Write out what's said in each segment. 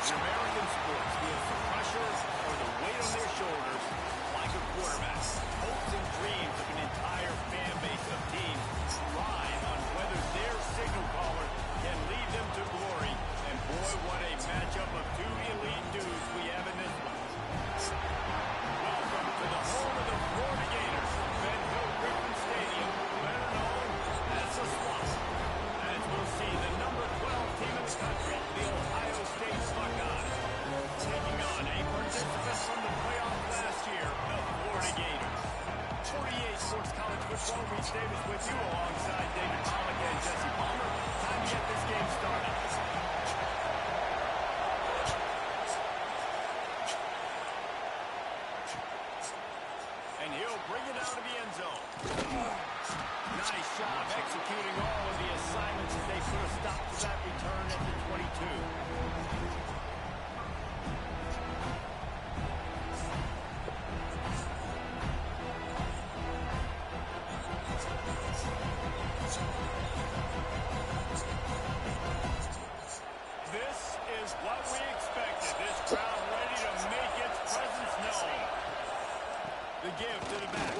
In American sports, be it the pressure or the weight on their shoulders, like a quarterback, hopes and dreams of an entire fan base of teams rely on whether their signal caller can lead them to glory. And boy, what a matchup of two elite dudes we have in this one. Welcome to the home of the Florida Gators, Ben Hill Griffin Stadium, better known as the Swamp. As we'll see the number 12 team in the country, the Ohio State Buckeyes, taking on a participant from the playoff last year, the Florida Gators. 48 Sports College Football, Reese Davis with you alongside David Pollack and Jesse Palmer. Time to get this game started. And he'll bring it out of the end zone. Nice job executing all of the assignments as they put a stop to that return at the 22. This is what we expected. This crowd ready to make its presence known. The give to the back.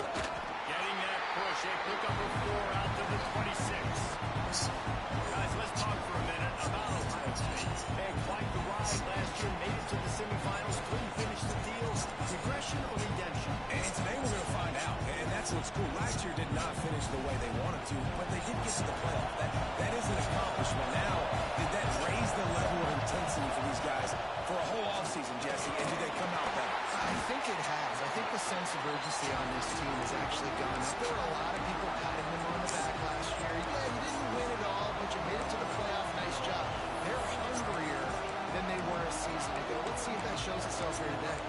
Getting that push. A pickup of 4 out to the 26. Guys, let's talk for a minute about Ohio State. They had quite the ride last year. Made it to the semifinals. Couldn't finish the deal. Regression or redemption? And today we're going to find out. And that's what's cool. Last year did not finish the way they wanted to, but they did get to the playoff. That is an accomplishment. Now, did that raise the level of intensity for these guys for a whole offseason, Jesse? And do they come out better? I think it has. I think the sense of urgency on this team has actually gone up. There were a lot of people patting them on the back last year. Yeah, you didn't win it all, but you made it to the playoff. Nice job. They're hungrier than they were a season ago. Let's see if that shows itself here today.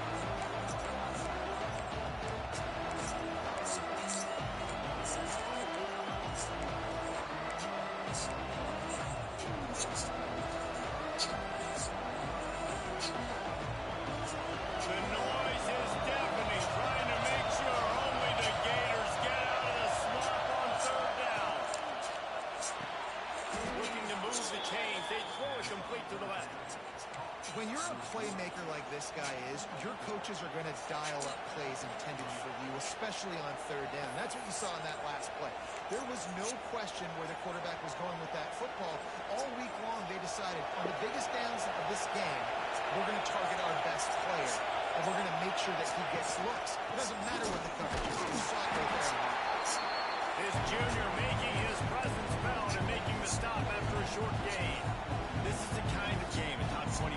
When you're a playmaker like this guy is, your coaches are going to dial up plays intended for you, especially on third down. That's what you saw in that last play. There was no question where the quarterback was going with that football. All week long, they decided on the biggest downs of this game, we're going to target our best player, and we're going to make sure that he gets looks. It doesn't matter what the coverage is. You saw it right there. His junior making his presence felt and making the stop after a short gain. This is the kind of game, a top 25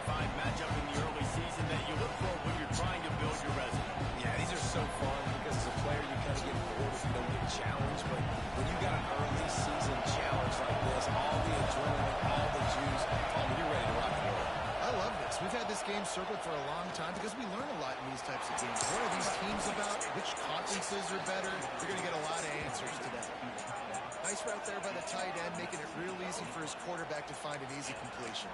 matchup in the early season that you look for when you're trying to build your resume. Yeah, these are so fun because as a player you kind of get bored if you don't get challenged. But when you got an early season challenge like this, all the adrenaline, all the juice, you're ready to rock and roll. I love this. We've had this game circled for a long time because we learn a lot in these types of games. What are these teams about? Which conferences are better? You're going to get a lot of answers today. Nice route there by the tight end, making it real easy for his quarterback to find an easy completion.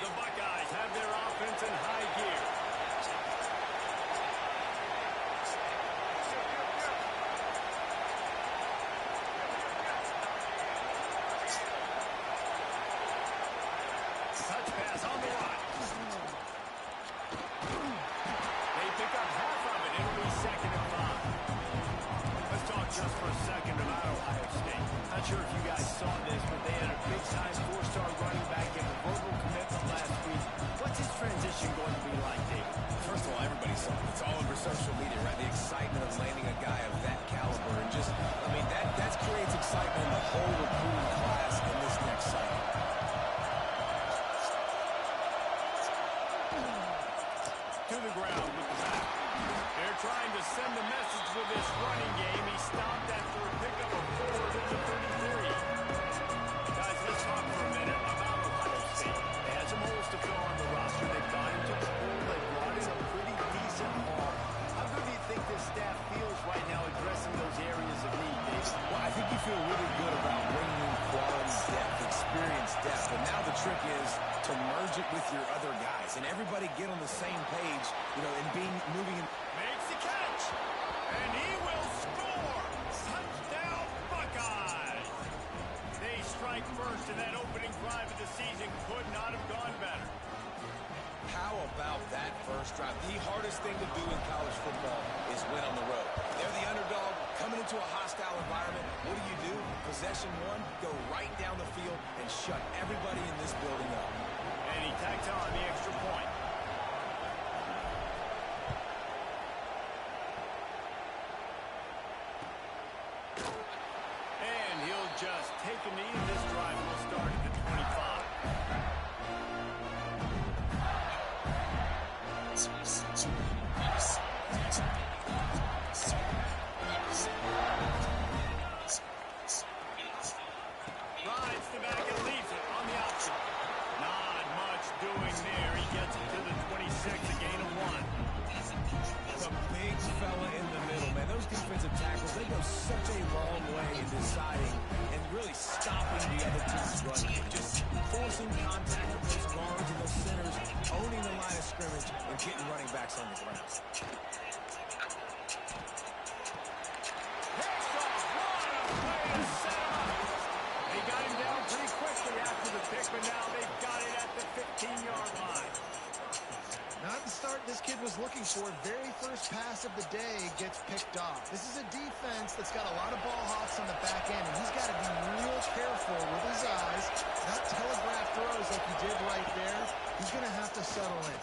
The Buckeyes have their offense in high gear. Touch pass on the line. They pick up half of it. It'll be 2nd and 5. Let's talk just for a second about Ohio State. Not sure if you guys saw this, but they had a big-time 4-star running back in the verbal commitment last week. What's his transition going to be like, David? First of all, everybody saw it. It's all over social media, right? The excitement of landing a guy of that caliber. And just, I mean, that creates excitement in the whole recruiting class in this next cycle. To the ground with the back. They're trying to send the message with this running game. He stopped after a pickup of 4 to the 33. Guys, let's talk for a minute about Ohio State. They had some holes to fill on the roster. They've gone into the pool. They brought in a pretty decent haul. How good do you think this staff feels right now addressing those areas of need, Dave? Well, I think you feel really good about bringing in quality depth, experienced depth. But now the trick is to merge it with your other guys, and everybody get on the same page, you know, and moving in. Makes the catch, and he will score. Touchdown, Buckeyes. They strike first, and that opening drive of the season could not have gone better. How about that first drive? The hardest thing to do in college football is win on the road. They're the underdog coming into a hostile environment. What do? Possession one, go right down the field and shut everybody in this building up. And he tacks on the extra point. And he'll just take a knee, and this drive will start at the 25. Rides the back and leaves it on the option. Not much doing there. He gets it to the 26, a gain of 1. The big fella in the middle, man. Those defensive tackles, they go such a long way in deciding and really stopping the other team's run. Just forcing contact with those guards and those centers, owning the line of scrimmage, and getting running backs on the ground. They got him down pretty quickly after the pick, but now they've got it at the 15-yard line. Not the start this kid was looking for. Very first pass of the day gets picked off. This is a defense that's got a lot of ball hawks on the back end, and he's got to be real careful with his eyes, not telegraph throws like he did right there. He's going to have to settle in.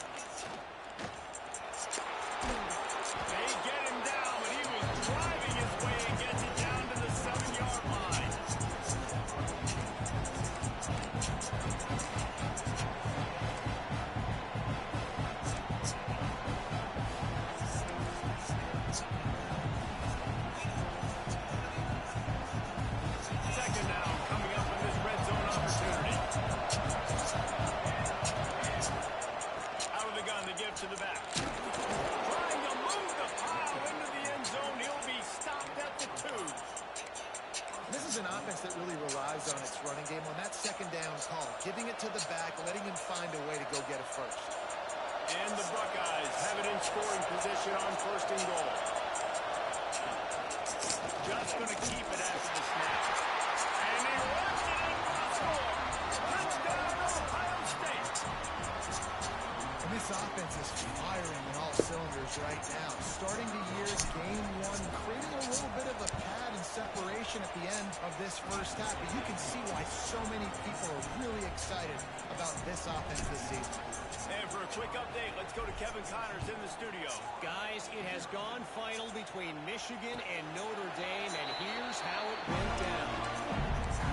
They get him down, but he was driving his way and gets it down to the 7-yard line. Second down coming up in this red zone opportunity. Out of the gun, the give to the back. Trying to move the pile into the end zone. He'll be stopped at the 2. This is an offense that really relies on its running game on that second down call, giving it to the back, letting him find a way to go get a first. And the Buckeyes have it in scoring position on first and goal. Just going to keep it after the snap. And he runs it in for the score. Touchdown, Ohio State. And this offense is firing on all cylinders right now. Starting the year, game 1, creating a little bit of a pad and separation at the end of this first half. But you can see why so many people are really excited about this offense this season. And for a quick update, let's go to Kevin Connors in the studio. Guys, it has gone final between Michigan and Notre Dame, and here's how it went down.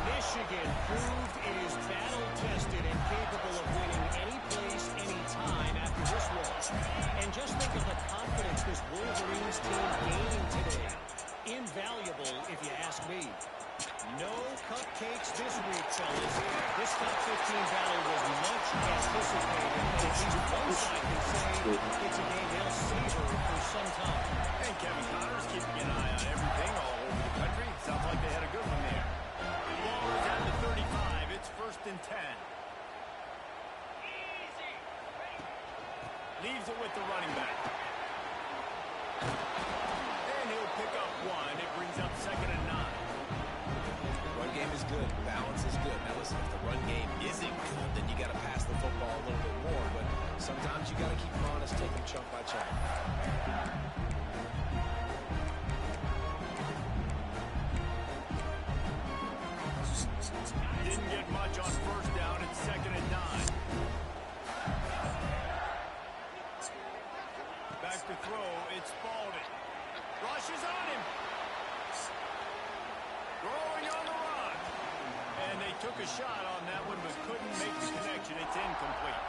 Michigan proved it is battle-tested and capable of winning any place, any time after this one. And just think of the confidence this Wolverines team gaining today. Invaluable, if you ask me. No cupcakes this week, fellas. This top 15 battle was much anticipated, and at least one side can say it's a game they'll savor for some time. And Kevin Connors keeping an eye on everything all over the country. Sounds like they had a good one there. The ball is at the 35. It's first and 10. Leaves it with the running back. And he'll pick up 1. It brings up second and 9. Run game is good. Balance is good. Now listen, if the run game isn't good, then you got to pass the football a little bit more. But sometimes you got to keep them honest, take them chunk by chunk. Didn't get much on first down. It's second and 9. Back to throw. It's Spalding. Rushes on him. Throwing on the run. And they took a shot on that one, but couldn't make the connection. It's incomplete.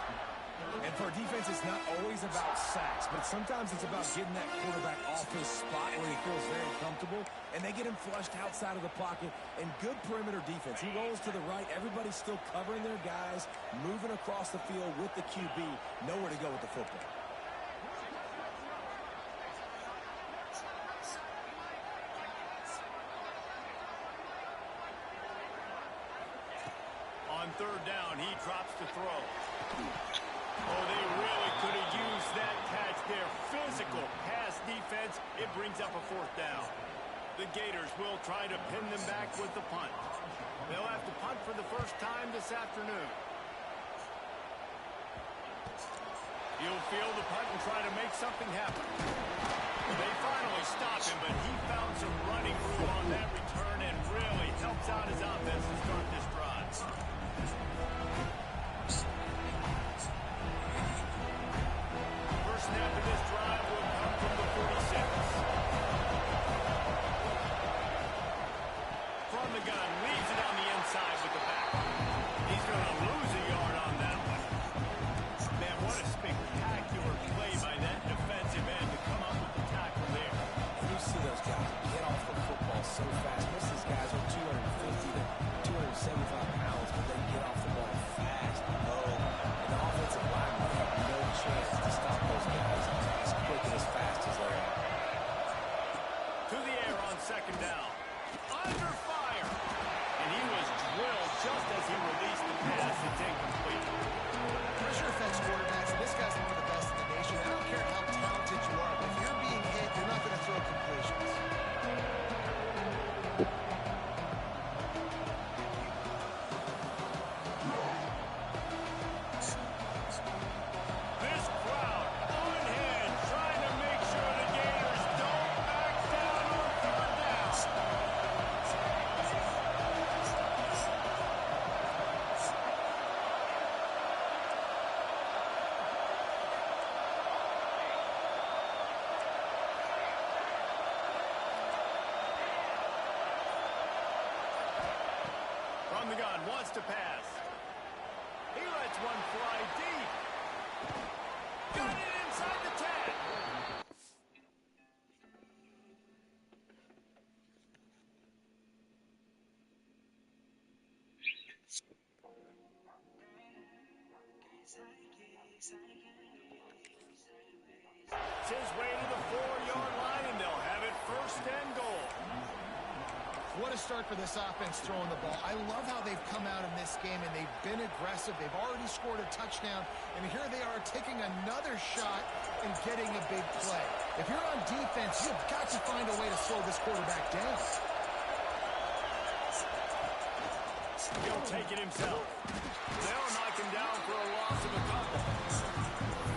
And for a defense, it's not always about sacks, but sometimes it's about getting that quarterback off his spot where he feels very comfortable, and they get him flushed outside of the pocket. And good perimeter defense. He rolls to the right. Everybody's still covering their guys, moving across the field with the QB. Nowhere to go with the football. On third down, he drops to throw. brings up a fourth down. The Gators will try to pin them back with the punt. They'll have to punt for the first time this afternoon. He'll field the punt and try to make something happen. They finally stop him, but he found some running room on that return and really helps out his offense to start this drive. First snap of this drive will come from the 46. From the gun, leaves it on the inside with the back. He's going to lose a yard on that one. Man, what a spectacular play by that defensive end to come up with the tackle there. You see those guys get off the football so fast. Most of these guys are 250 to 275 pounds, but they get off the ball fast. Oh, and the offensive linemen have no chance to stop those guys as quick and as fast as they are. To the air on second down. Under fire. And he was drilled just as he released the pass. It's incomplete. Pressure affects quarterbacks, and this guy's one of the best in the nation. I don't care how talented you are, but if you're being hit, you're not going to throw completions. This crowd on hand trying to make sure the Gators don't back down on third down. From the gun, wants to pass. He lets one fly deep. Got it inside the 10. It's his way to the 4-yard line, and they'll have it first and goal. What a start for this offense throwing the ball. I love how they've come out in this game, and they've been aggressive. They've already scored a touchdown, and here they are taking another shot and getting a big play. If you're on defense, you've got to find a way to slow this quarterback down. He'll take it himself. They'll knock him down for a loss of a couple.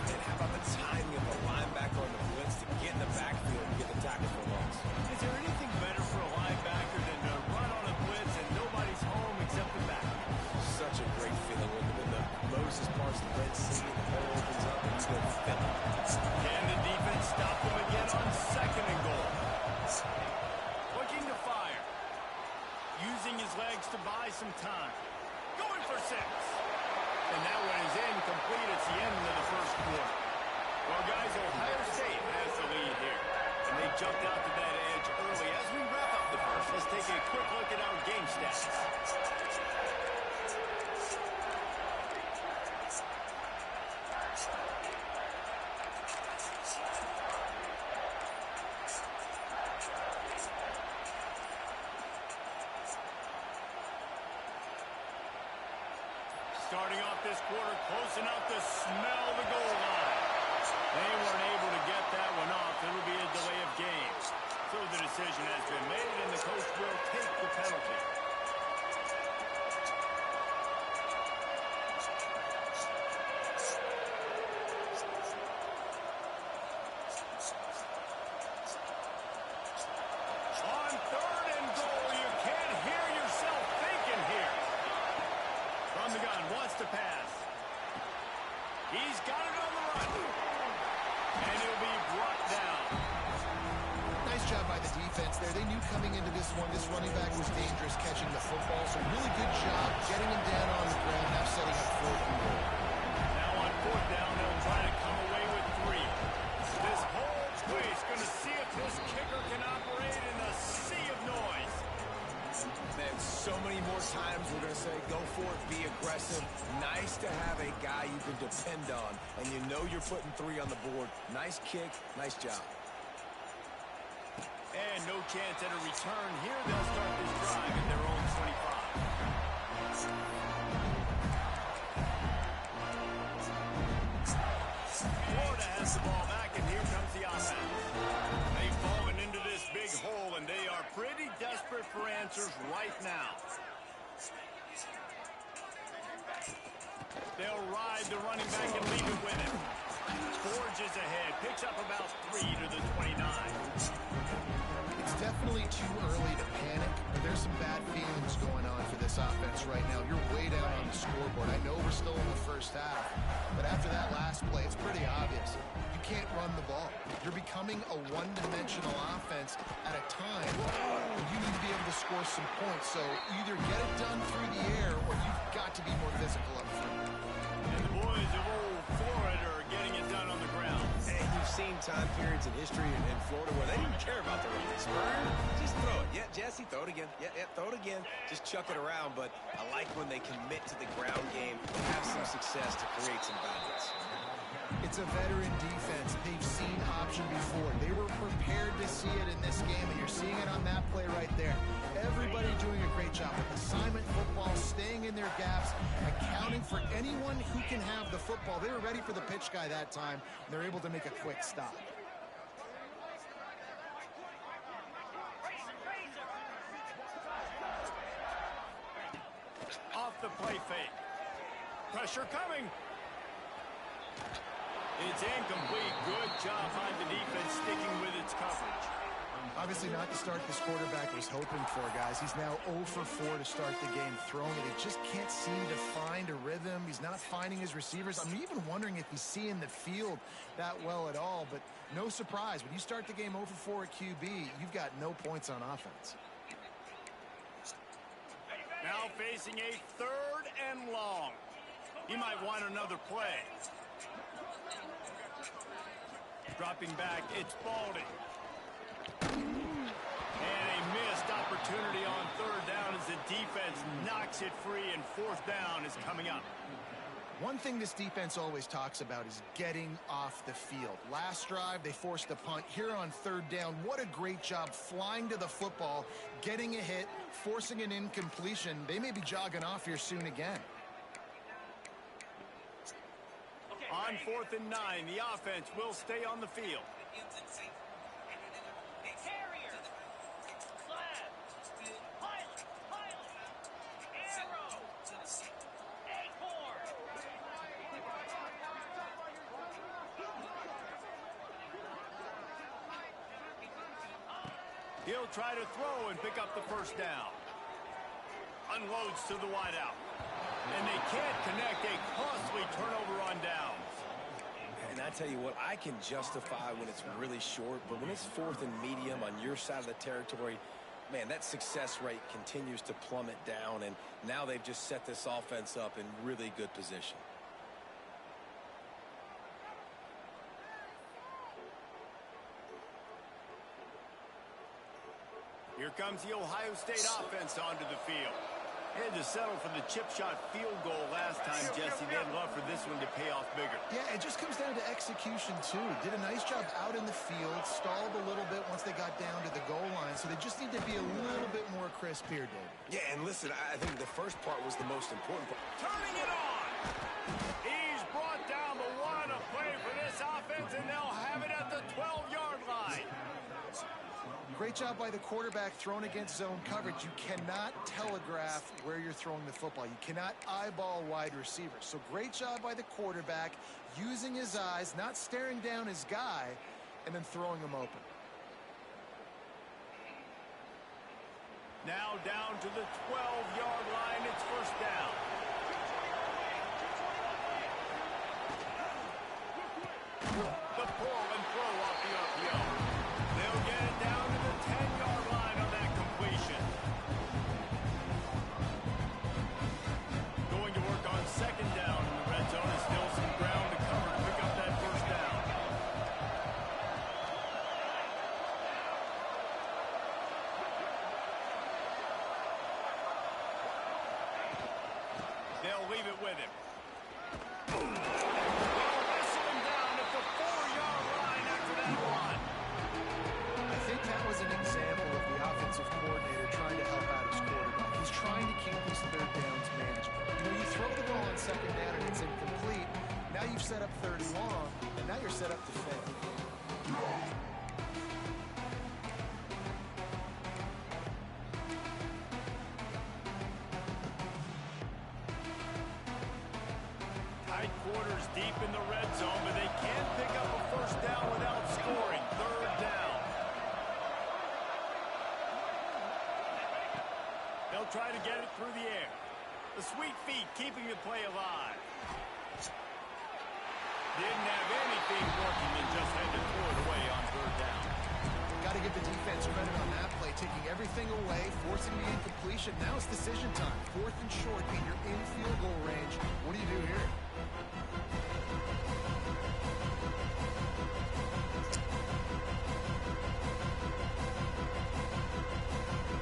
And how about the timing of the linebacker on the blitz to get in the backfield and get the tackle for loss? Is there anything better for a linebacker than to run on a blitz and nobody's home except the back? Such a great feeling when the Moses parts the Red Sea and the hole opens up and you go fill it. Can the defense stop them again on second and goal? Looking to fire. Using his legs to buy some time. Going for 6. And that one is incomplete. It's the end of the first quarter. Well, guys, Ohio State has the lead here. And they jumped out to that edge early. As we wrap up the first, let's take a quick look at our game stats. Starting off this quarter, close enough to smell the goal line. They weren't able to get that one off. It'll be a delay of game. So the decision has been made, and the coach will take the penalty. On third and goal, you can't hear yourself thinking here. From the gun, wants to pass. He's got it on the run. And he'll be brought down. Nice job by the defense there. They knew coming into this one, this running back was dangerous catching the football. So really good job getting him down on the ground, now setting up fourth and goal. Now on fourth down, they'll try to come away with 3. This whole place going to see if this kicker can operate in a sea of noise. Man, so many more times we're going to say, go for it, be aggressive. Nice to have a guy you can depend on, and you know you're putting 3 on the board. Nice kick, nice job. And no chance at a return. Here they'll start this drive in their own 25. Florida has the ball back, and here comes the offense. They fall into for answers right now. They'll ride the running back and leave it with him. Forges ahead, picks up about 3 to the 29. It's definitely too early to panic, but there's some bad feelings going on for this offense right now. You're way down on the scoreboard. I know we're still in the first half, but after that last play, it's pretty obvious. You can't run the ball. You're becoming a one-dimensional offense at a time when you need to be able to score some points. So either get it done through the air or you've got to be more physical up front. And the boys of old Florida are getting it done on the ground. And you've seen time periods in history in Florida where they didn't care about the run. Just throw it. Yeah, Jesse, throw it again. Yeah, throw it again. Just chuck it around. But I like when they commit to the ground game, have some success to create some balance. It's a veteran defense. They've seen option before. They were prepared to see it in this game, and you're seeing it on that play right there. Everybody doing a great job with assignment football, staying in their gaps, accounting for anyone who can have the football. They were ready for the pitch guy that time, and they're able to make a quick stop. Off the play fake. Pressure coming. It's incomplete. Good job by the defense sticking with its coverage. Obviously not the start this quarterback was hoping for, guys. He's now 0 for 4 to start the game throwing it. He just can't seem to find a rhythm. He's not finding his receivers. I'm even wondering if he's seeing the field that well at all, but no surprise. When you start the game 0 for 4 at QB, you've got no points on offense. Now facing a 3rd and long. He might want another play. Dropping back, it's Baldy. And a missed opportunity on 3rd down as the defense knocks it free, and 4th down is coming up. One thing this defense always talks about is getting off the field. Last drive, they forced a punt. Here on 3rd down, what a great job flying to the football, getting a hit, forcing an incompletion. They may be jogging off here soon again. On 4th and 9, the offense will stay on the field. He'll try to throw and pick up the 1st down. Unloads to the wideout. And they can't connect, a costly turnover on downs. And I tell you what, I can justify when it's really short, but when it's 4th and medium on your side of the territory, man, that success rate continues to plummet down, and now they've just set this offense up in really good position. Here comes the Ohio State offense onto the field. They had to settle for the chip shot field goal last time, Jesse. They'd love for this one to pay off bigger. Yeah, it just comes down to execution, too. Did a nice job out in the field, stalled a little bit once they got down to the goal line, so they just need to be a little bit more crisp here, David. Yeah, and listen, I think the first part was the most important part. Turning it on! He's brought down the one, a play for this offense, and they'll have it at the 12-yard line. Great job by the quarterback thrown against zone coverage. You cannot telegraph where you're throwing the football. You cannot eyeball wide receivers. So great job by the quarterback using his eyes, not staring down his guy, and then throwing him open. Now down to the 12-yard line. It's 1st down. The pull and throw off the RPO. They'll get it down to the 10-yard line on that completion. Going to work on 2nd down in the red zone. Is still some ground to cover to pick up that 1st down. They'll leave it with him. They'll whistle him down at the 4-yard line after that run. I think that was an example of the offensive coordinator trying to help out his quarterback. He's trying to keep these 3rd downs manageable. You know, you throw the ball on 2nd down and it's incomplete. Now you've set up 3rd and long, and now you're set up to fail. try to get it through the air. The sweet feet keeping the play alive. Didn't have anything working and just had to throw it away on third down. Got to give the defense credit on that play, taking everything away, forcing the incompletion. Now it's decision time. 4th and short, and you're in field goal range. What do you do here?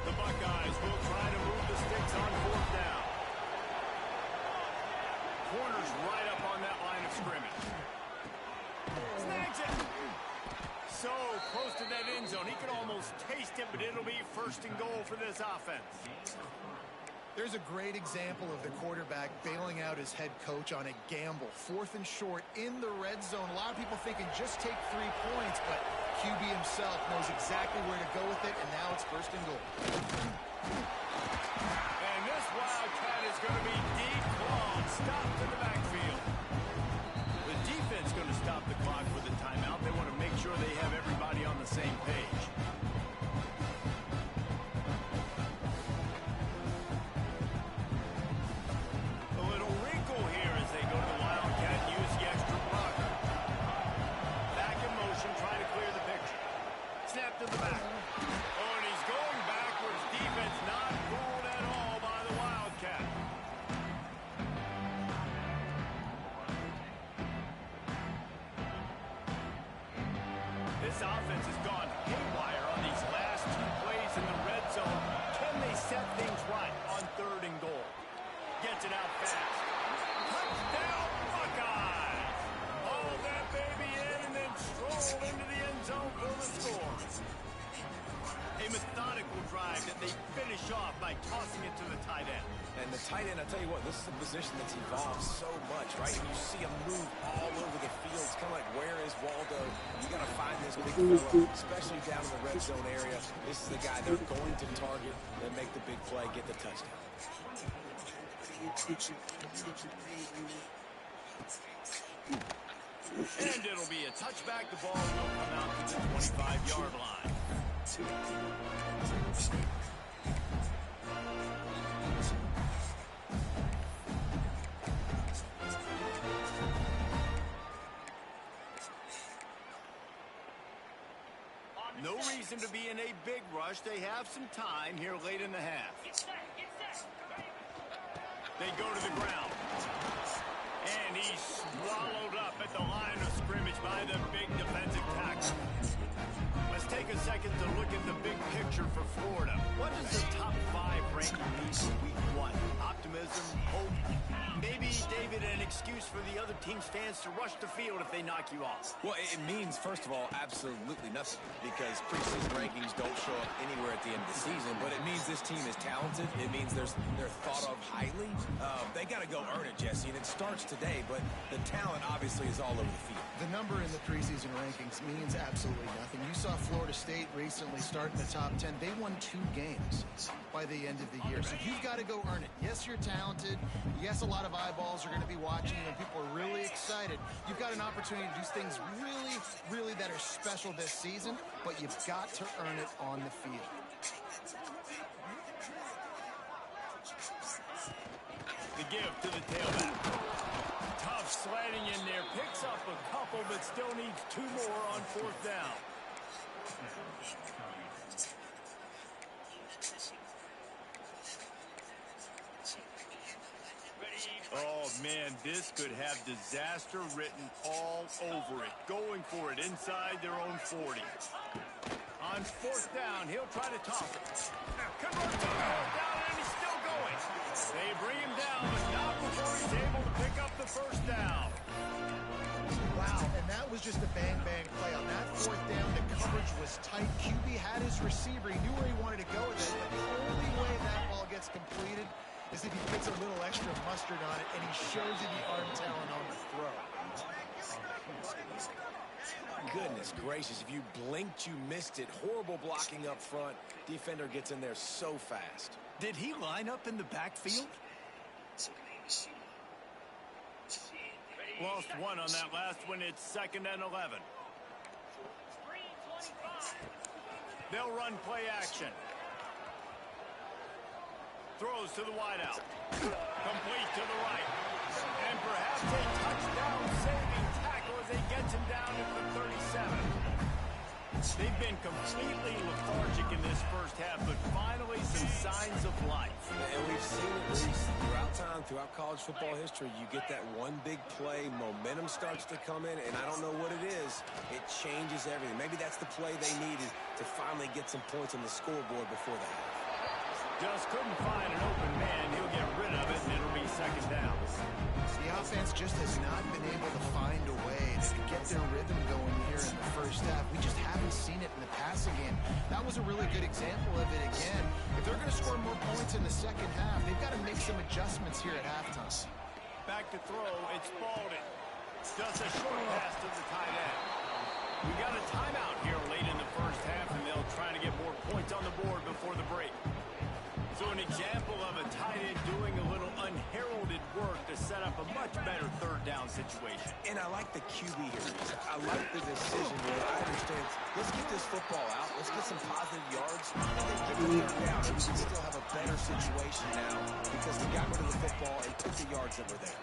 The Buckeyes will try to move the sticks on 4th down. Corner's right up on that line of scrimmage. Snags it. So close to that end zone. He could almost taste it, but it'll be 1st and goal for this offense. There's a great example of the quarterback bailing out his head coach on a gamble. 4th and short in the red zone. A lot of people thinking just take 3 points, but QB himself knows exactly where to go with it, and now it's 1st and goal. And this Wildcat is going to be deep long, stopped in the backfield. The defense going to stop the clock for the timeout. They want to make sure they have everybody on the same page. A little wrinkle here as they go to the Wildcat and use the extra blocker. Back in motion, trying to clear the picture. Snap to the back. Oh, and he's going backwards. Defense not fooled at all by the Wildcat. This offense has gone haywire on these last 2 plays in the red zone. Can they set things right on 3rd and goal? Gets it out fast. Touchdown, Buckeyes! Haul that baby in and then stroll into the end zone for the score. A methodical drive that they finish off by tossing it to the tight end. And the tight end, I tell you what, this is a position that's evolved so much, right? And you see him move all over the field. It's kind of like, where is Waldo? You got to find this big fella, especially down in the red zone area. This is the guy they're going to target and make the big play, get the touchdown. And it'll be a touchback. The ball will come out to the 25-yard line. No reason to be in a big rush. They have some time here late in the half. They go to the ground. And he's swallowed up at the line of scrimmage by the big defensive tackle. Let's take a second to look at the big picture for Florida. What does the top 5 ranking mean for week 1? Optimism, hope, maybe, David, an excuse for the other team's fans to rush the field if they knock you off. Well, it means, first of all, absolutely nothing, because preseason rankings don't show up anywhere at the end of the season, but it means this team is talented. It means they're thought of highly. They got to go earn it, Jesse, and it starts today, but the talent obviously is all over the field. The number in the preseason rankings means absolutely nothing. You saw Florida State recently start in the top 10. They won 2 games by the end of the year. So you've got to go earn it. Yes, you're talented. Yes, a lot of eyeballs are going to be watching you, and people are really excited. You've got an opportunity to do things really that are special this season, but you've got to earn it on the field. The give to the tailback. Tough sliding in there. Picks up a couple, but still needs 2 more on 4th down. Oh, man, this could have disaster written all over it. Going for it inside their own 40. On 4th down, he'll try to toss it. Converts on 4th down, and he's still going. They bring him down, but not before he's able to pick up the 1st down. Wow, and that was just a bang-bang play. On that 4th down, the coverage was tight. QB had his receiver. He knew where he wanted to go with it, but the only way that ball gets completed is if he puts a little extra mustard on it, and he shows you the arm talent on the throw. Goodness gracious, if you blinked, you missed it. Horrible blocking up front. Defender gets in there so fast. Did he line up in the backfield? Lost 1 on that last one. It's 2nd and 11. They'll run play action. throws to the wideout. Complete to the right. And perhaps a touchdown-saving tackle as he gets him down at the 37. They've been completely lethargic in this first half, but finally some signs of life. And we've seen it, Reese, throughout time, throughout college football history. You get that one big play, momentum starts to come in, and I don't know what it is. It changes everything. Maybe that's the play they needed to finally get some points on the scoreboard before the half. Just couldn't find an open man. He'll get rid of it, and it'll be second down. The offense just has not been able to find a way to get their rhythm going here in the first half. We just haven't seen it in the passing game. That was a really good example of it again. If they're going to score more points in the second half, they've got to make some adjustments here at halftime. Back to throw. It's Spalding. Just a short pass to the tight end. We got a timeout here late in the first half, and they'll try to get more points on the board before the break. So an example of a tight end doing a little unheralded work to set up a much better third down situation. And I like the QB here. I like the decision here. I understand. Let's get this football out. Let's get some positive yards. And then get the third down. And we can still have a better situation now because we got rid of the football and took the yards that were there.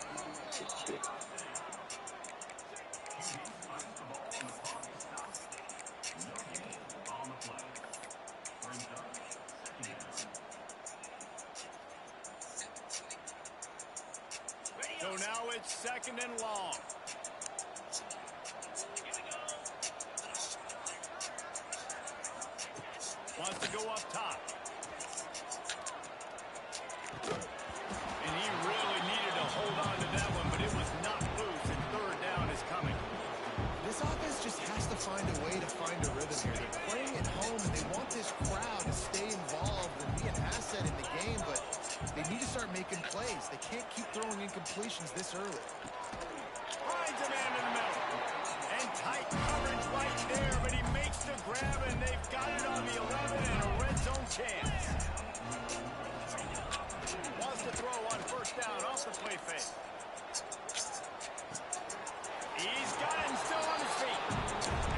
So now it's second and long. Wants to go up top. And he really needed to hold on to that one, but it was not loose, and third down is coming. This offense just has to find a way to find a rhythm here. They're playing at home, and they want this crowd to stay involved and be an asset in the game, but they need to start making plays. They can't keep throwing incompletions this early. Finds a man in the middle. And tight coverage right there, but he makes the grab, and they've got it on the 11 and a red zone chance. Wants to throw on first down off the play fake. He's got him still on his feet.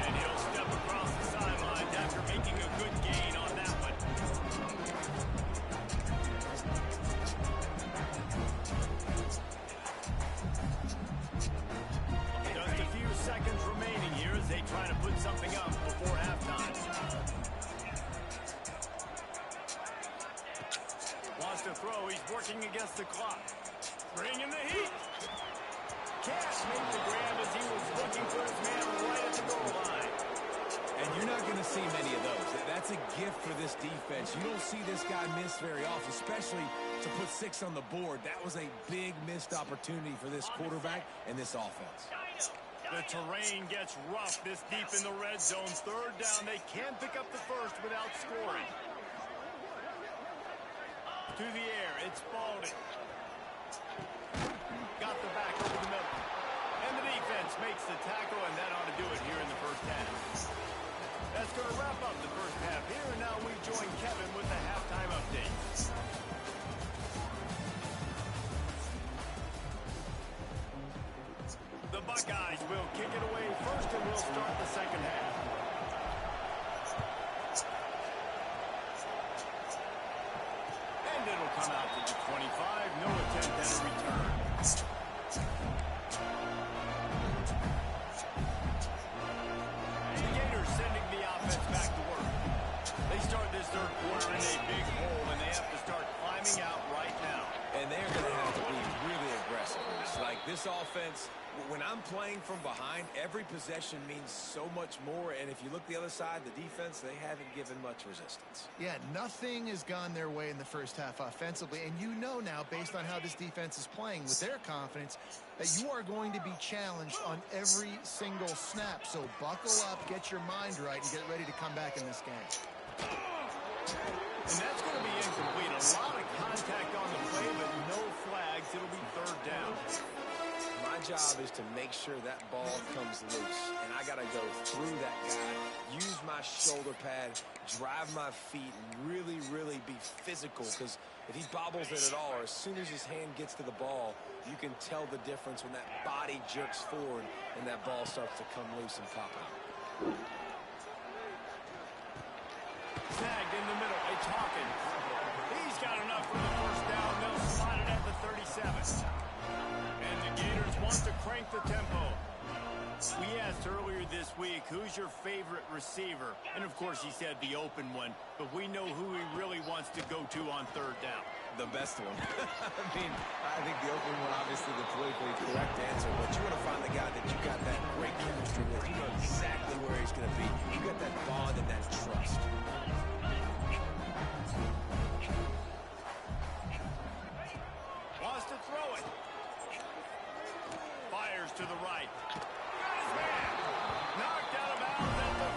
And he'll step across the sideline after making a good gain on that one. Just a few seconds remaining here as they try to put something up before halftime. Wants to throw. He's working against the clock. Bringing the heat. Cash made the grab as he was looking for his man right at the goal line. And you're not going to see many of those. That's a gift for this defense. You don't see this guy miss very often, especially to put 6 on the board. That was a big missed opportunity for this quarterback and this offense. The terrain gets rough this deep in the red zone. Third down, they can't pick up the first without scoring. To the air, it's Spalding. Got the back over the middle. And the defense makes the tackle, and that ought to do it here in the first half. That's going to wrap up the first half here, and now we join Kevin with the halftime update. The Buckeyes will kick it away first, and we'll start the second half. And it'll come out to the 25. No attempt at a return. The Gators sending the offense back to work. They start this third quarter in a big hole, and they have to start climbing out right now. And they're going to have to be really aggressive. It's like this offense, when I'm playing from behind, every possession means so much more. And if you look the other side, the defense, they haven't given much resistance. Yeah, nothing has gone their way in the first half offensively. And you know now, based on how this defense is playing with their confidence, that you are going to be challenged on every single snap. So buckle up, get your mind right, and get ready to come back in this game. And that's going to be incomplete. A lot of contact on the play, but no flags. It'll be third down. My job is to make sure that ball comes loose, and I got to go through that guy, use my shoulder pad, drive my feet, and really, really be physical, because if he bobbles it at all, or as soon as his hand gets to the ball, you can tell the difference when that body jerks forward and that ball starts to come loose and pop out. Snagged in the middle. It's Hawkins. He's got enough for the first And the Gators want to crank the tempo. We asked earlier this week, who's your favorite receiver? And, of course, he said the open one. But we know who he really wants to go to on third down. The best one. I think the open one, obviously the politically correct answer, but you want to find the guy that you got that great chemistry with. You know exactly where he's going to be. You got that bond and that trust. Wants to throw it. Fires to the right. Got his man. Knocked out of bounds at the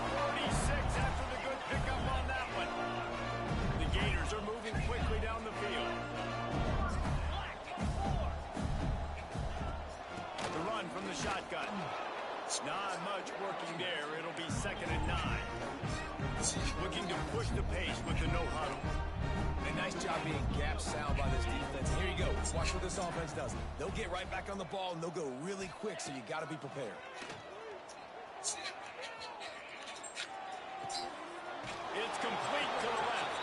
46 after the good pickup on that one. The Gators are moving quickly down the field. The run from the shotgun. Not much working there. It'll be 2nd and 9. Looking to push the pace with the no huddle. A nice job being gap sound by this defense. Here you go. Watch what this offense does. They'll get right back on the ball, and they'll go really quick, so you got to be prepared. It's complete to the left.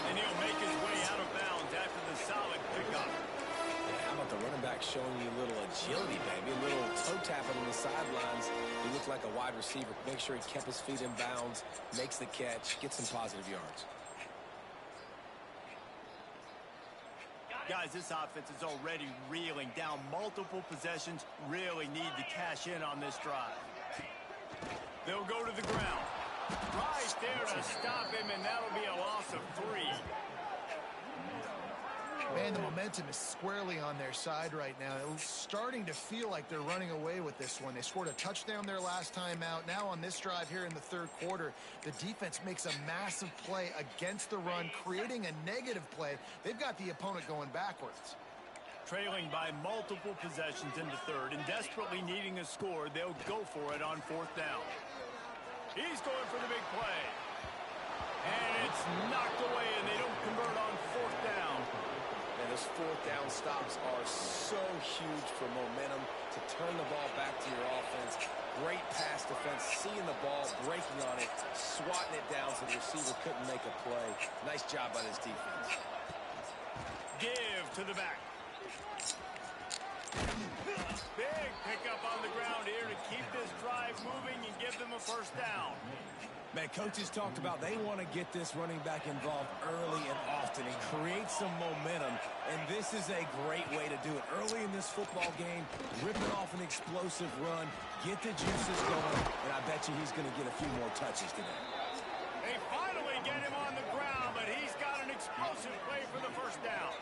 And he'll make his way out of bounds after the solid pickup. How about the running back showing you a little agility, baby? A little toe tapping on the sidelines. He looked like a wide receiver. Make sure he kept his feet in bounds, makes the catch, gets some positive yards. Guys, this offense is already reeling down multiple possessions. Really need to cash in on this drive. They'll go to the ground. Right there to stop him, and that'll be a loss of 3. Man, the momentum is squarely on their side right now. It's starting to feel like they're running away with this one. They scored a touchdown their last time out. Now on this drive here in the third quarter, the defense makes a massive play against the run, creating a negative play. They've got the opponent going backwards. Trailing by multiple possessions into third and desperately needing a score, they'll go for it on 4th down. He's going for the big play. And it's knocked away, and they don't convert on 4th down. And those 4th down stops are so huge for momentum to turn the ball back to your offense. Great pass defense, seeing the ball, breaking on it, swatting it down so the receiver couldn't make a play. Nice job by this defense. Give to the back. Big pickup on the ground here to keep this drive moving and give them a 1st down. Man, coaches talked about they want to get this running back involved early and often and create some momentum, and this is a great way to do it. Early in this football game, ripping off an explosive run, get the juices going, and I bet you he's going to get a few more touches today. They finally get him on the ground, but he's got an explosive play for the 1st down.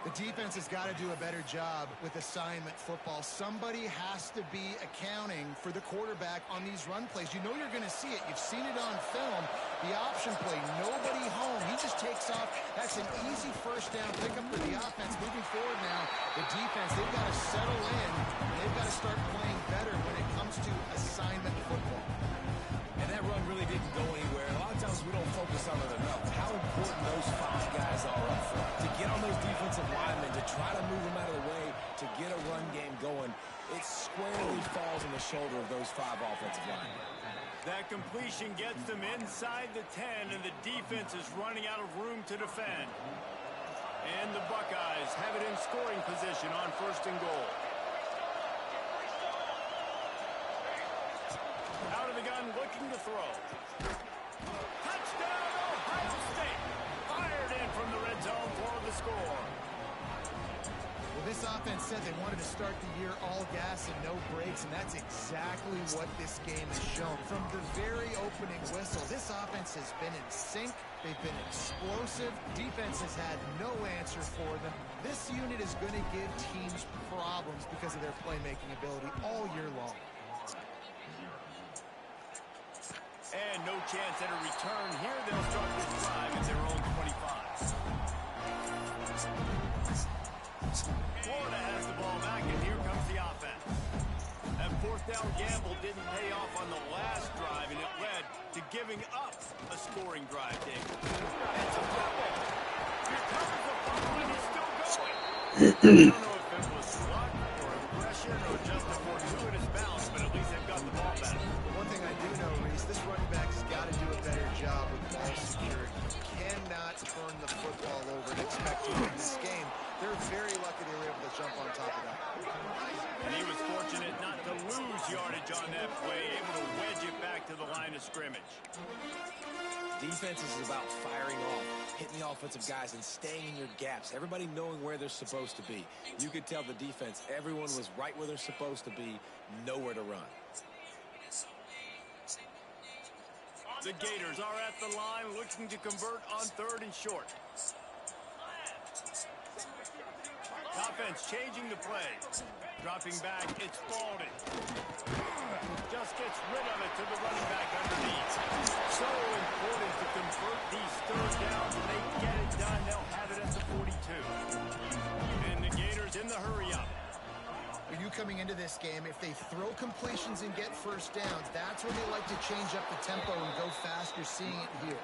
The defense has got to do a better job with assignment football. Somebody has to be accounting for the quarterback on these run plays. You know you're going to see it. You've seen it on film. The option play, nobody home. He just takes off. That's an easy 1st down pickup for the offense. Moving forward now, the defense, they've got to settle in. They've got to start playing better when it comes to assignment football. And that run really didn't go anywhere. A lot of times we don't focus on it enough. How important those 5 guys are up front. To get on those defensive linemen, to try to move them out of the way, to get a run game going, it squarely falls on the shoulder of those 5 offensive linemen. That completion gets them inside the 10, and the defense is running out of room to defend. And the Buckeyes have it in scoring position on 1st and goal. Out of the gun, looking to throw. Touchdown, Ohio State. Fired in from the red zone for the score. Well, this offense said they wanted to start the year all gas and no brakes, and that's exactly what this game has shown. From the very opening whistle, this offense has been in sync. They've been explosive. Defense has had no answer for them. This unit is going to give teams problems because of their playmaking ability all year long. And no chance at a return here. They'll start this drive at their own 25. Florida has the ball back, and here comes the offense. That 4th down gamble didn't pay off on the last drive, and it led to giving up a scoring drive, Dave. It's a fumble. Here comes the fumble, and he's still going. I don't know if it was luck or aggression or just a fortuitous bounce, but at least they've got the ball back. One thing I do know, Reese, this running back has got to do a better job with ball security. You cannot turn the football over and expect to win this game. They're very lucky they were able to jump on top of that. And he was fortunate not to lose yardage on that play, able to wedge it back to the line of scrimmage. Defense is about firing off, hitting the offensive guys, and staying in your gaps. Everybody knowing where they're supposed to be. You could tell the defense, everyone was right where they're supposed to be, nowhere to run. The Gators are at the line looking to convert on 3rd and short. Offense changing the play. Dropping back, it's Spalding. Just gets rid of it to the running back underneath. So important to convert these 3rd downs. When they get it done, they'll have it at the 42. And the Gators in the hurry-up. We knew coming into this game, if they throw completions and get 1st downs, that's when they like to change up the tempo and go fast. You're seeing it here.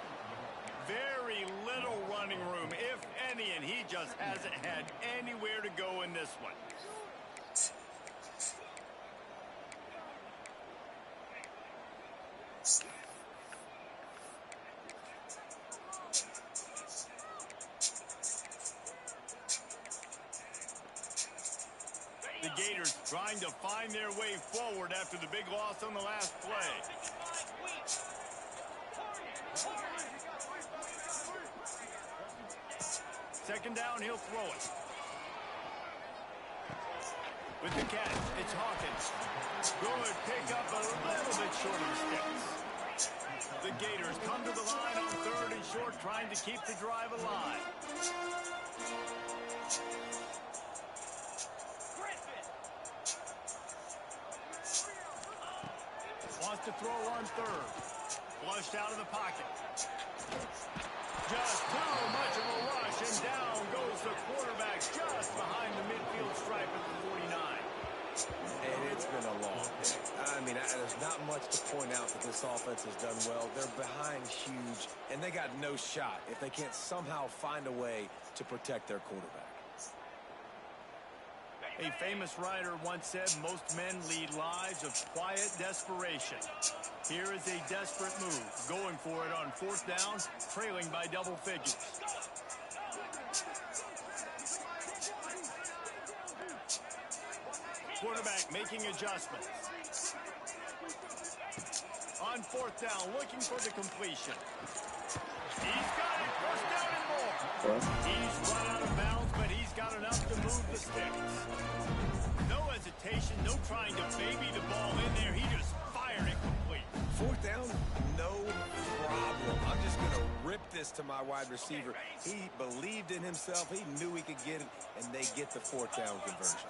Very little running room, if any, and he just hasn't had anywhere to go in this one. The Gators trying to find their way forward after the big loss on the last play. Second down, he'll throw it. With the catch, it's Hawkins. Good pick up a little bit short of the sticks. The Gators come to the line on 3rd and short, trying to keep the drive alive. Wants to throw on 3rd. Flushed out of the pocket. Just too much of a rush, and down goes the quarterback just behind the midfield stripe at the 49. And it's been a long day. I mean, there's not much to point out that this offense has done well. They're behind huge, and they got no shot if they can't somehow find a way to protect their quarterback. A famous writer once said, most men lead lives of quiet desperation. Here is a desperate move, going for it on 4th down, trailing by double figures. Quarterback making adjustments. On 4th down, looking for the completion. He's got it, 1st down and more. He's run out of bounds, but he's got enough to move the sticks. No hesitation, no trying to baby the ball in there. He just fired it complete. 4th down, no problem. I'm just going to rip this to my wide receiver. He believed in himself. He knew he could get it, and they get the 4th down conversion.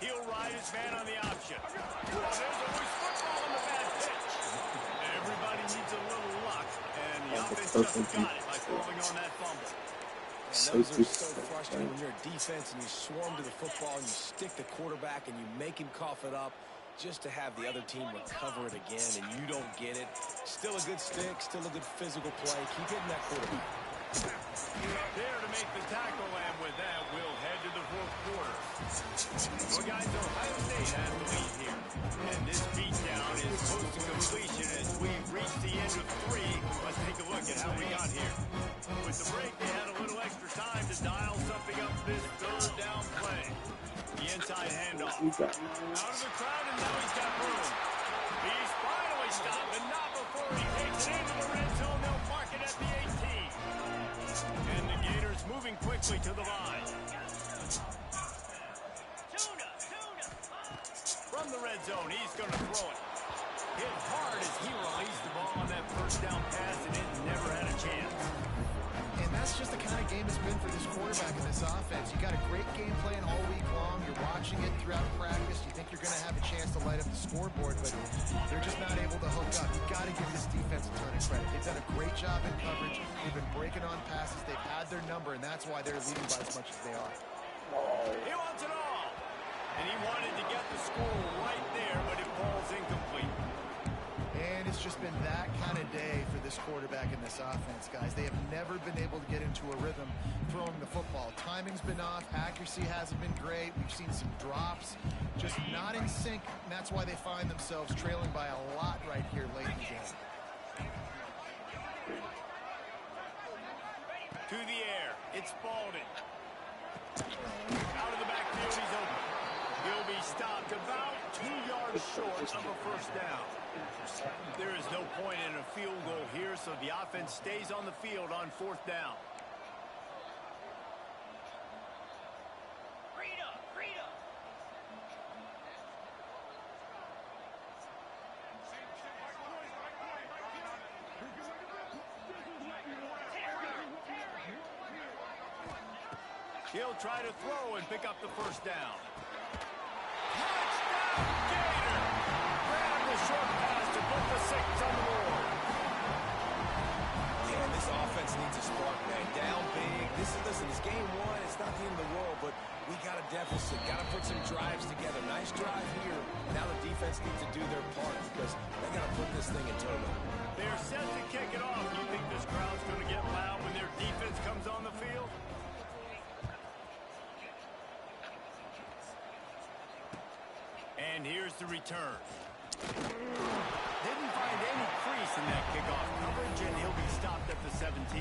He'll ride his man on the option. Oh, there's always football on the bad pitch. Everybody needs a little luck, and the offense just got it by throwing on that fumble. And those are so frustrating when you're a defense and you swarm to the football and you stick the quarterback and you make him cough it up just to have the other team recover it again and you don't get it. Still a good stick, still a good physical play. Keep hitting that quarterback. There to make the tackle, and with that, we'll head to the 4th quarter. Well, guys, Ohio State has the lead here. And this beatdown is close to completion as we've reached the end of 3. Let's take a look at how we got here. With the break, they had a little extra time to dial something up this 3rd down play. The inside handoff. Out of the crowd, and now he's got room. He's finally stopped, but not before he takes it into the red zone. They'll mark it at the 18. And the Gators moving quickly to the line. From the red zone, he's going to throw it. Hit hard as he released the ball on that 1st down pass, and it never had a chance. And that's just the kind of game it's been for this quarterback in this offense. You got a great game plan all week long. You're watching it throughout practice. You think you're going to have a chance to light up the scoreboard, but they're just not able to hook up. You've got to give this defense a ton of credit. They've done a great job in coverage. They've been breaking on passes. They've had their number, and that's why they're leading by as much as they are. He wants it all. And he wanted to get the score right there, but it falls incomplete. And it's just been that kind of day for this quarterback in this offense, guys. They have never been able to get into a rhythm throwing the football. Timing's been off. Accuracy hasn't been great. We've seen some drops. Just not in sync, and that's why they find themselves trailing by a lot right here late in the game. To the air. It's Spalding. Out of the backfield, he's open. He'll be stopped about 2 yards short of a first down. There is no point in a field goal here, so the offense stays on the field on 4th down. He'll try to throw and pick up the first down. Touchdown, Gator! Grab the short pass to put the 6 on the board. Yeah, this offense needs a spark, man. Down big. Listen, it's game 1. It's not the end of the world, but we got a deficit. Got to put some drives together. Nice drive here. Now the defense needs to do their part because they got to put this thing in turnover. They're set to kick it off. You think this crowd's going to get loud when their defense comes on the field? And here's the return. Didn't find any crease in that kickoff coverage, and he'll be stopped at the 17.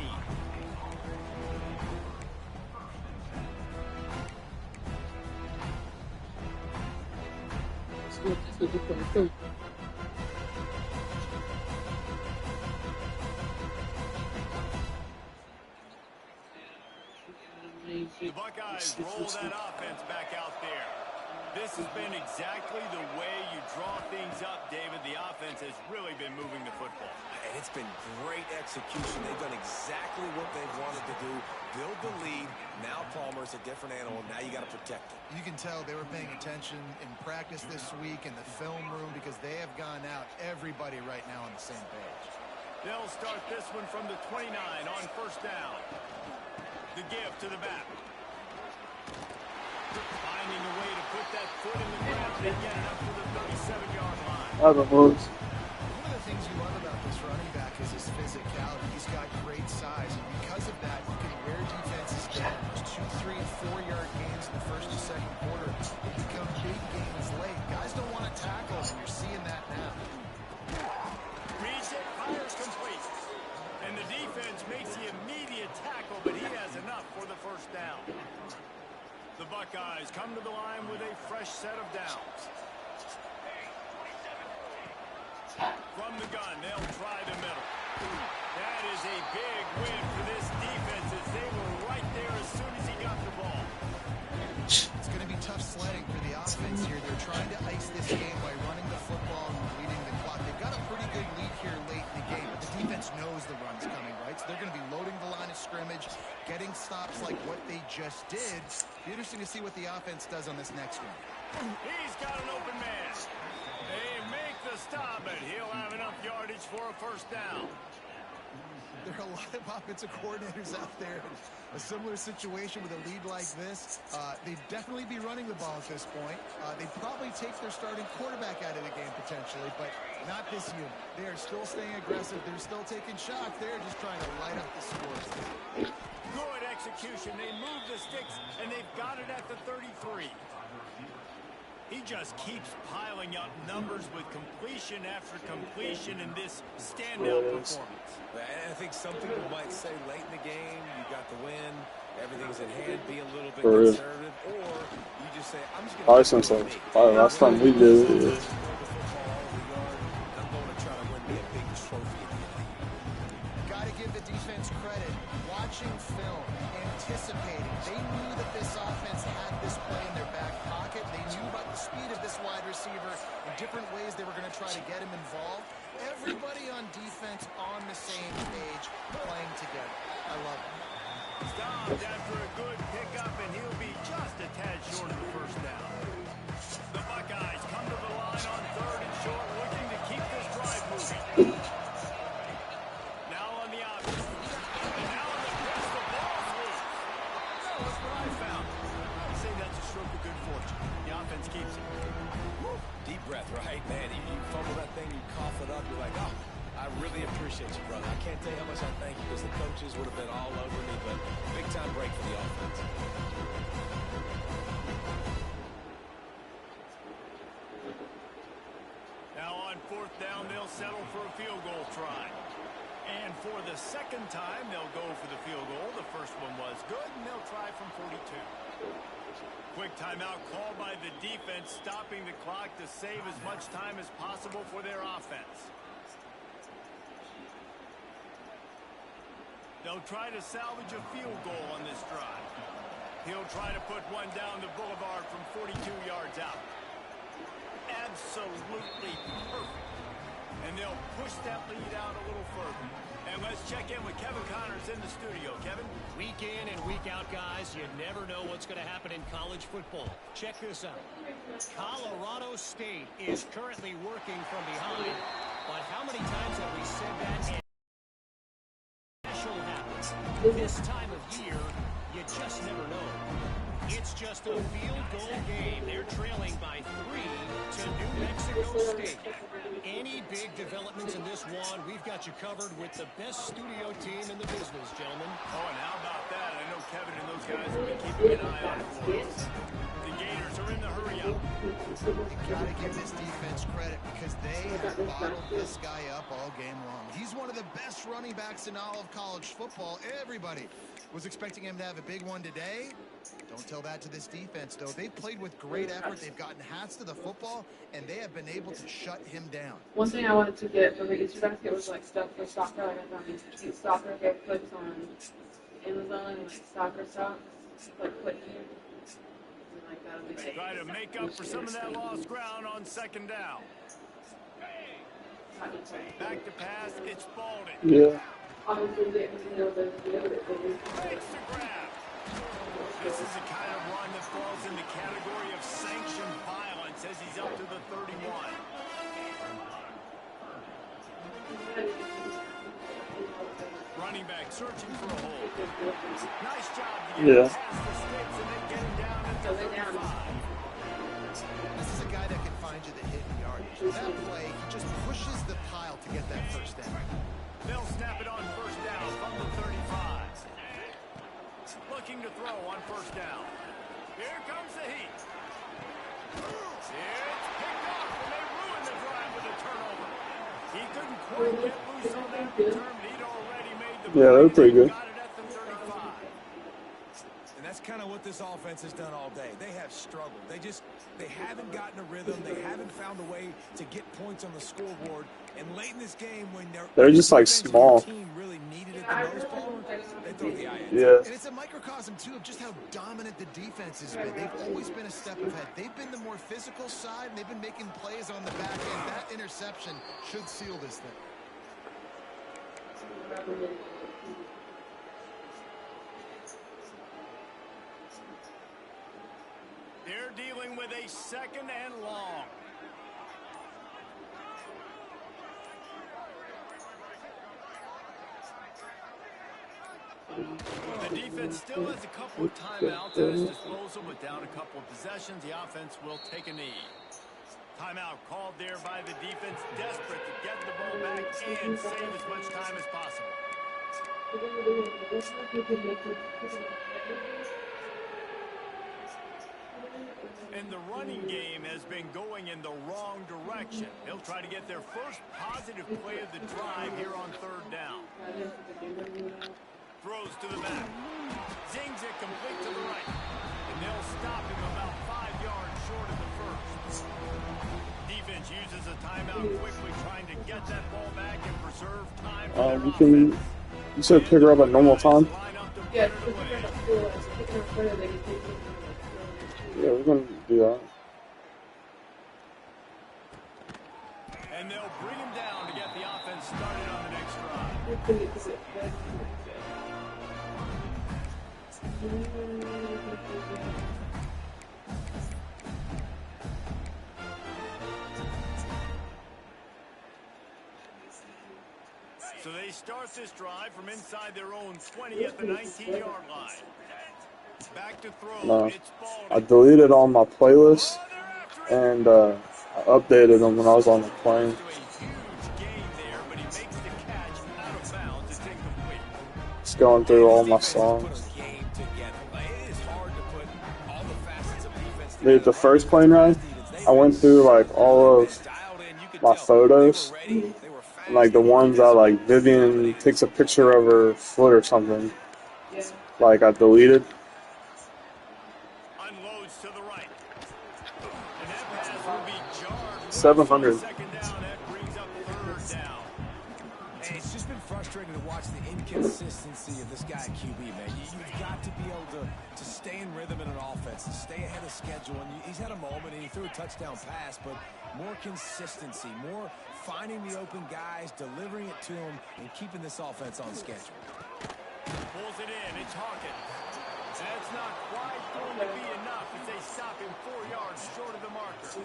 The Buckeyes roll that offense back out there. This has been exactly the way you draw things up, David. The offense has really been moving the football. And it's been great execution. They've done exactly what they've wanted to do. Build the lead. Now Palmer's a different animal. Now you got to protect him. You can tell they were paying attention in practice this week in the film room because they have gone out, everybody right now on the same page. They'll start this one from the 29 on first down. The give to the back. Finding a way to put that foot in the ground and get it up to the 37-yard line. One of the things you love about this running back is his physicality. He's got great size, and because of that, you can wear defenses down. There's 2, 3, and 4-yard gains in the first and second quarter. They become big gains late. Guys don't want to tackle, and you're seeing that now. Reads it, fires complete. And the defense makes the immediate tackle, but he has enough for the first down. The Buckeyes come to the line with a fresh set of downs. From the gun, they'll try the middle. That is a big win for this defense as they were right there as soon as he got the ball. It's going to be tough sledding for the offense here. They're trying to ice this game by running the football and leading the clock. They've got a pretty good lead here late in the game, but the defense knows the run's coming, right? So they're going to be loading the line of scrimmage, getting stops like what they just did. Be interesting to see what the offense does on this next one. He's got an open man. They make the stop, and he'll have enough yardage for a first down. There are a lot of offensive coordinators out there in a similar situation with a lead like this. They'd definitely be running the ball at this point. They'd probably take their starting quarterback out of the game potentially, but not this unit. They are still staying aggressive. They're still taking shots. They're just trying to light up the scores. Good execution. They move the sticks, and they've got it at the 33. He just keeps piling up numbers with completion after completion in this standout performance. And I think some people might say late in the game, you got the win, everything's in hand, be a little bit conservative, or you just say, I'm just going to last time we did it. I'm going to try to win me a big trophy at the end of the year. Got to give the defense credit. Watching film, anticipating. They knew that this offense had this play in their back pocket. They knew about the speed of this wide receiver in different ways they were going to try to get him involved. Everybody on defense on the same page, playing together. I love it. Stopped after a good pickup, and he'll be just a tad short of the first down. The Buckeyes come to the line on 3rd and short, looking to keep this drive moving. Now on the option. And now on the press, the ball's loose. Oh, that's what I found. I'd say that's a stroke of good fortune. The offense keeps it. Woo. Deep breath, right, man? You fumble that thing, you cough it up, you're like, oh, I really appreciate you, brother. I can't tell you how much I thank you because the coaches would have been all over me, but big-time break for the offense. Now on 4th down, they'll settle for a field goal try. And for the second time, they'll go for the field goal. The first one was good, and they'll try from 42. Quick timeout called by the defense, stopping the clock to save as much time as possible for their offense. They'll try to salvage a field goal on this drive. He'll try to put one down the boulevard from 42 yards out. Absolutely perfect. And they'll push that lead out a little further. And let's check in with Kevin Connors in the studio. Kevin? Week in and week out, guys, you never know what's going to happen in college football. Check this out. Colorado State is currently working from behind. But how many times have we said that? Special happens. This time of year, you just never know. It's just a field goal game. They're trailing by 3 to New Mexico State. Any big developments in this one, we've got you covered with the best studio team in the business, gentlemen. Oh, and how about that? I know Kevin and those guys have been keeping an eye on it for us. The Gators are in the hurry up. You gotta give this defense credit because they have bottled this guy up all game long. He's one of the best running backs in all of college football. Everybody was expecting him to have a big one today. Don't tell that to this defense, though. They've played with great effort. They've gotten hats to the football, and they have been able to shut him down. One thing I wanted to get from the Easter basket was like stuff for soccer. Like I found these cute soccer hair clips on Amazon, like soccer socks, like put here. And like that'll be Try to make up for some of that lost ground on second down. Back to pass, it's Spalding. Yeah. Obviously, they know the other Makes the grab. This is the kind of run that falls in the category of sanctioned violence as he's up to the 31. Running back searching for a hole. Nice job to get past the sticks and then get him down into 35. This is a guy that can find you the hidden yardage. That play, he just pushes the pile to get that first down. They'll snap it on first down from the 35. Looking to throw on first down. Here comes the heat. It's picked off, and they ruined the drive with a turnover. He couldn't quite get loose on that return, but he'd already made the Yeah, they're pretty good. Got it at the 35. And that's kind of what this offense has done all day. They have struggled. They haven't gotten a rhythm. They haven't found a way to get points on the scoreboard. And late in this game, when they're just like small. team really needed it the most, Palmer, they throw the eye in. Yeah. And it's a microcosm, too, of just how dominant the defense has been. They've always been a step ahead. They've been the more physical side, and they've been making plays on the back end. That interception should seal this thing. They're dealing with a second and long. The defense still has a couple of timeouts at its disposal, but down a couple of possessions, the offense will take a knee. Timeout called there by the defense, desperate to get the ball back and save as much time as possible. And the running game has been going in the wrong direction. They'll try to get their first positive play of the drive here on third down. Throws to the back. Zings it complete to the right. And they'll stop him about 5 yards short of the first. Defense uses a timeout quickly, trying to get that ball back and preserve time for their offense. You said pick her up at normal time? Yeah, Yeah, we're gonna do that. And they'll bring him down to get the offense started on the next drive. So they start this drive from inside their own 20 at the 19-yard line. Back to throw. No. It's I deleted all my playlists and I updated them when I was on the plane. Just going through all my songs. Dude, the first plane ride, I went through like all of my photos Like the ones that like Vivian takes a picture of her foot or something. Yeah. Like I deleted. Unloads to the right. And that pass will be jarred. 700. Second down, that brings up third down. Hey, it's just been frustrating to watch the inconsistency of this guy at QB, man. You've got to be able to stay in rhythm in an offense, to stay ahead of schedule. And he's had a moment, and he threw a touchdown pass, but more consistency, more finding the open guys, delivering it to them, and keeping this offense on schedule. Pulls it in. It's Hawkins. That's not quite going to be enough as they stop him 4 yards short of the marker.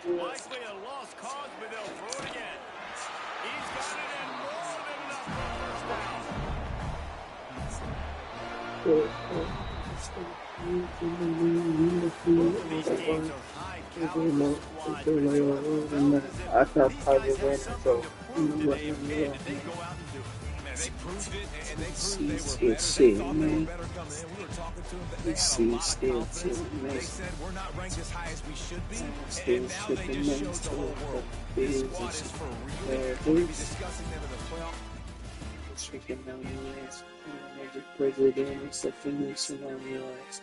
Likely a lost cause, but they'll throw it again. He's got it and more than enough for a first down. These teams are high-caliber squads, but it's all about I felt probably win, so they admit that they go out and do it. Man, they proved it, and they proved they were It's better. They shit, thought they were man. better coming in. We were talking to them. They It's had a lot of still confidence. shit, man. They said we're not ranked as high as we should be, Still and now they shipping just them showed the to whole world. the This bigs squad and is for real. stuff. We're going to be discussing them in the playoffs. It's freaking down your ass. Magic President, it's a finish on your ass.